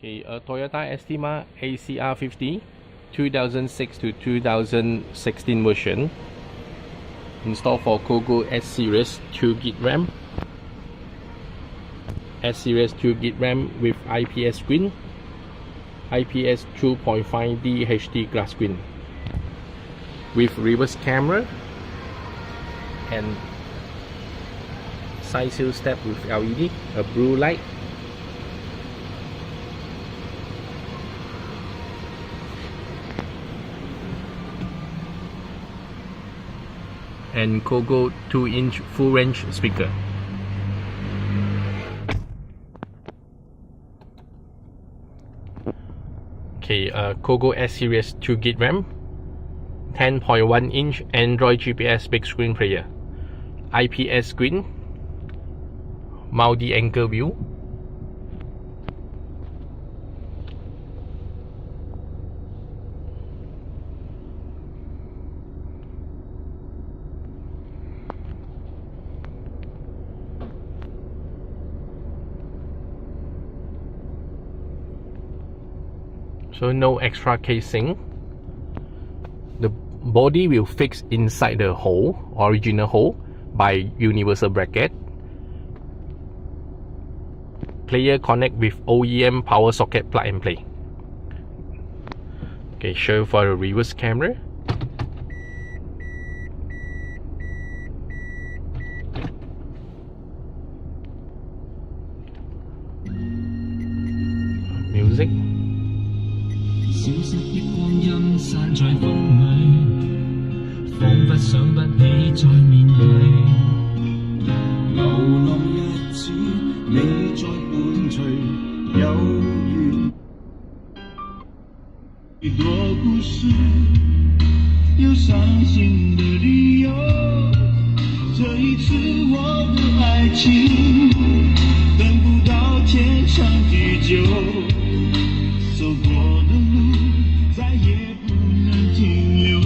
Okay, a Toyota Estima ACR50 2006 to 2016 version, installed for Cogoo S series 2GB RAM, S series 2GB RAM with IPS screen, IPS 2.5D HD glass screen, with reverse camera and side seal step with LED, a blue light, and Cogoo 2-inch full range speaker. Okay, Cogoo S series 2GB RAM, 10.1-inch Android GPS big screen player, IPS screen, multi-angle view, so no extra casing. The body will fix inside the hole, original hole, by universal bracket. Player connect with OEM power socket plug and play. Okay, show for the reverse camera. Music. 消失的光陰散在風裏，彷彿想不起再面對。流浪日子，你在伴隨，有緣。許多故事，有傷心的理由。這一次我的愛情，等不到天長地久。 走過的路再也不能停留，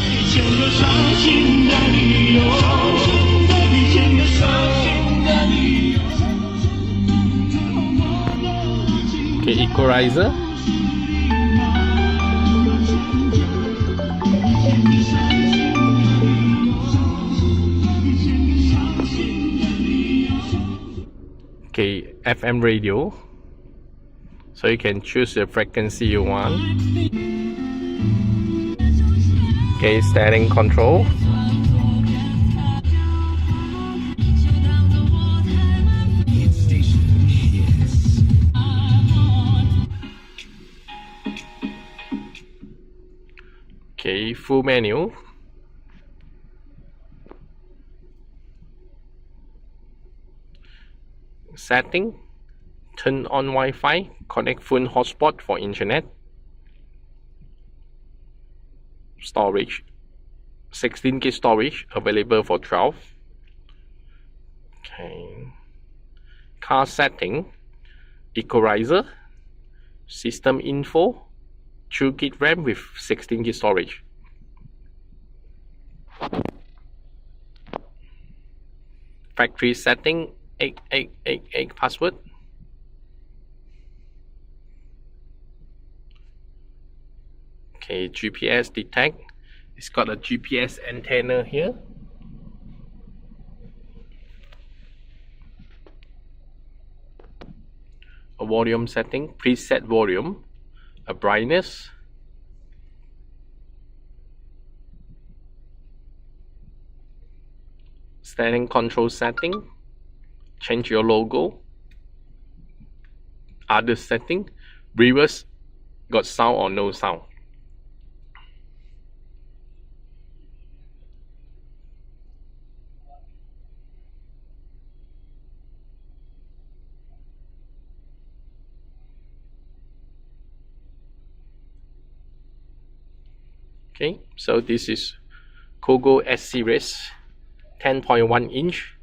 一千個傷心的理由，一千個傷心的理由。Okay, equalizer. Okay, FM radio. So you can choose the frequency you want. Okay, steering control. Okay, full menu. Setting. Turn on Wi-Fi, connect phone hotspot for internet. Storage, 16GB storage, available for 12. Okay. Car setting, equalizer, system info, 2GB RAM with 16GB storage. Factory setting, 8888 password. Okay, GPS detect. It's got a GPS antenna here. A volume setting, preset volume, a brightness, standing control setting, change your logo, other setting, reverse, got sound or no sound. Okay, so this is Cogoo S series 10.1-inch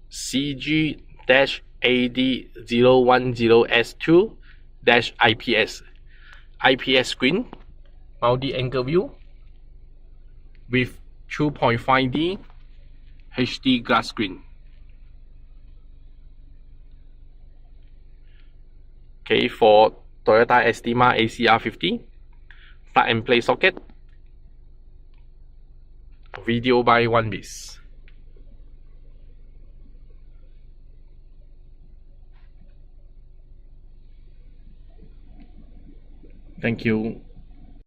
CG-AD010S2-IPS IPS screen, multi-angle view with 2.5D HD glass screen. Okay, for Toyota Estima ACR50, plug and play socket, video by 1bis. Thank you.